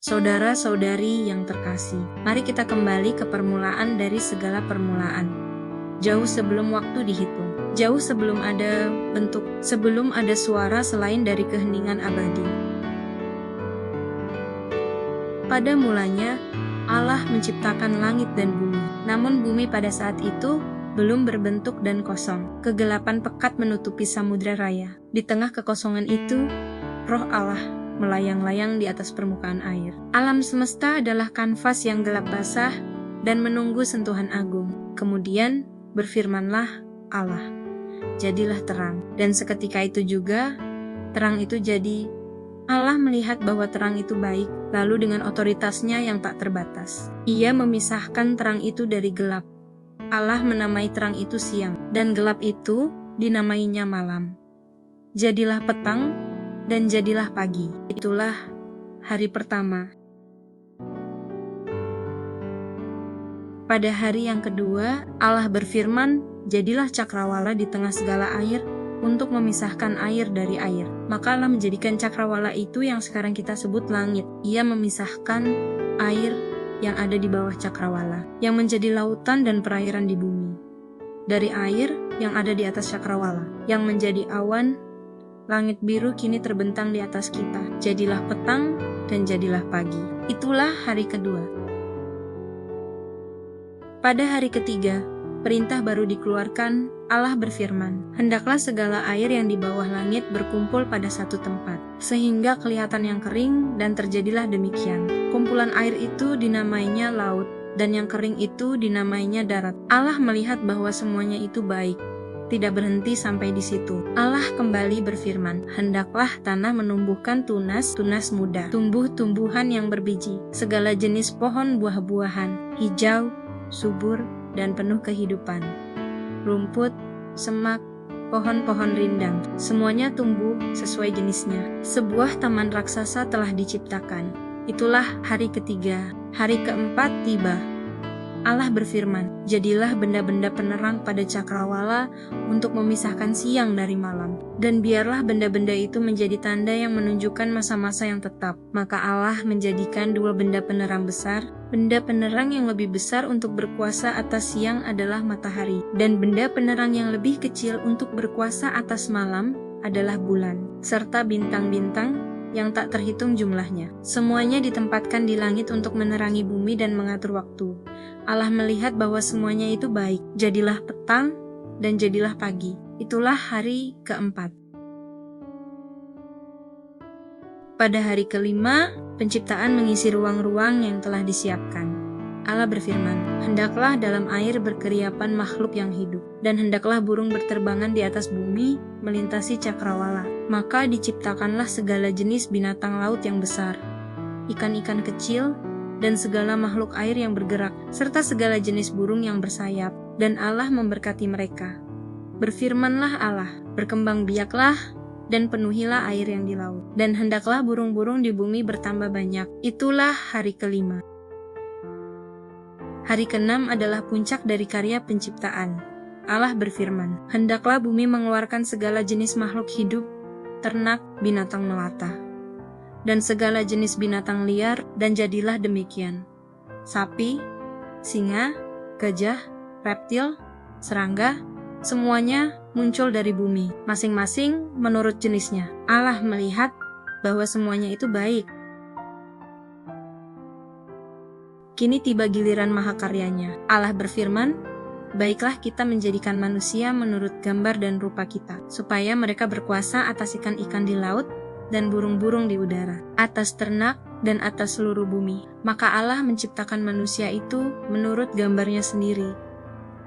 Saudara-saudari yang terkasih, mari kita kembali ke permulaan dari segala permulaan. Jauh sebelum waktu dihitung, jauh sebelum ada bentuk, sebelum ada suara selain dari keheningan abadi. Pada mulanya, Allah menciptakan langit dan bumi. Namun bumi pada saat itu belum berbentuk dan kosong. Kegelapan pekat menutupi samudra raya. Di tengah kekosongan itu, Roh Allah melayang-layang di atas permukaan air. Alam semesta adalah kanvas yang gelap basah dan menunggu sentuhan agung. Kemudian berfirmanlah Allah, jadilah terang. Dan seketika itu juga, terang itu jadi. Allah melihat bahwa terang itu baik, lalu dengan otoritasnya yang tak terbatas, Ia memisahkan terang itu dari gelap. Allah menamai terang itu siang, dan gelap itu dinamainya malam. Jadilah petang, dan jadilah pagi. Itulah hari pertama. Pada hari yang kedua, Allah berfirman, jadilah cakrawala di tengah segala air untuk memisahkan air dari air. Maka Allah menjadikan cakrawala itu yang sekarang kita sebut langit. Ia memisahkan air yang ada di bawah cakrawala, yang menjadi lautan dan perairan di bumi. Dari air yang ada di atas cakrawala, yang menjadi awan, langit biru kini terbentang di atas kita. Jadilah petang dan jadilah pagi. Itulah hari kedua. Pada hari ketiga, perintah baru dikeluarkan. Allah berfirman, hendaklah segala air yang di bawah langit berkumpul pada satu tempat, sehingga kelihatan yang kering, dan terjadilah demikian. Kumpulan air itu dinamainya laut, dan yang kering itu dinamainya darat. Allah melihat bahwa semuanya itu baik. Tidak berhenti sampai di situ. Allah kembali berfirman, hendaklah tanah menumbuhkan tunas muda, tumbuh-tumbuhan yang berbiji, segala jenis pohon buah-buahan, hijau, subur, dan penuh kehidupan. Rumput, semak, pohon-pohon rindang, semuanya tumbuh sesuai jenisnya. Sebuah taman raksasa telah diciptakan. Itulah hari ketiga. Hari keempat tiba. Allah berfirman, jadilah benda-benda penerang pada cakrawala untuk memisahkan siang dari malam. Dan biarlah benda-benda itu menjadi tanda yang menunjukkan masa-masa yang tetap. Maka Allah menjadikan dua benda penerang besar. Benda penerang yang lebih besar untuk berkuasa atas siang adalah matahari. Dan benda penerang yang lebih kecil untuk berkuasa atas malam adalah bulan, serta bintang-bintang yang tak terhitung jumlahnya. Semuanya ditempatkan di langit untuk menerangi bumi dan mengatur waktu. Allah melihat bahwa semuanya itu baik. Jadilah petang dan jadilah pagi. Itulah hari keempat. Pada hari kelima, penciptaan mengisi ruang-ruang yang telah disiapkan. Allah berfirman, hendaklah dalam air berkeriapan makhluk yang hidup, dan hendaklah burung berterbangan di atas bumi, melintasi cakrawala. Maka diciptakanlah segala jenis binatang laut yang besar, ikan-ikan kecil, dan segala makhluk air yang bergerak, serta segala jenis burung yang bersayap, dan Allah memberkati mereka. Berfirmanlah Allah, berkembang biaklah, dan penuhilah air yang di laut, dan hendaklah burung-burung di bumi bertambah banyak. Itulah hari kelima. Hari keenam adalah puncak dari karya penciptaan. Allah berfirman, hendaklah bumi mengeluarkan segala jenis makhluk hidup, ternak, binatang melata, dan segala jenis binatang liar, dan jadilah demikian. Sapi, singa, gajah, reptil, serangga, semuanya muncul dari bumi, masing-masing menurut jenisnya. Allah melihat bahwa semuanya itu baik. Kini tiba giliran mahakaryanya. Allah berfirman, baiklah kita menjadikan manusia menurut gambar dan rupa kita, supaya mereka berkuasa atas ikan-ikan di laut dan burung-burung di udara, atas ternak dan atas seluruh bumi. Maka Allah menciptakan manusia itu menurut gambarnya sendiri.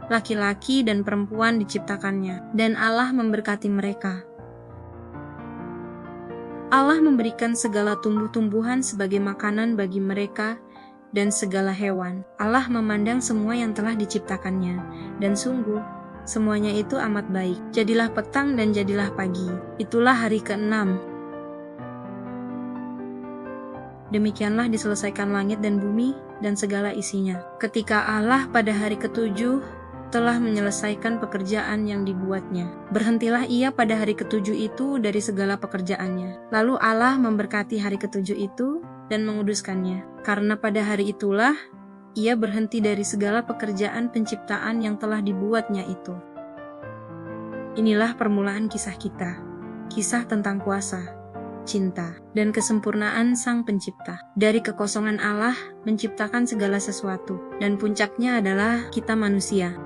Laki-laki dan perempuan diciptakannya, dan Allah memberkati mereka. Allah memberikan segala tumbuh-tumbuhan sebagai makanan bagi mereka, dan segala hewan. Allah memandang semua yang telah diciptakannya, dan sungguh, semuanya itu amat baik. Jadilah petang dan jadilah pagi. Itulah hari keenam. Demikianlah diselesaikan langit dan bumi, dan segala isinya. Ketika Allah pada hari ketujuh telah menyelesaikan pekerjaan yang dibuatnya, berhentilah ia pada hari ketujuh itu dari segala pekerjaannya. Lalu Allah memberkati hari ketujuh itu, dan menguduskannya. Karena pada hari itulah ia berhenti dari segala pekerjaan penciptaan yang telah dibuatnya itu. Inilah permulaan kisah kita, kisah tentang kuasa, cinta, dan kesempurnaan Sang Pencipta. Dari kekosongan Allah menciptakan segala sesuatu, dan puncaknya adalah kita manusia.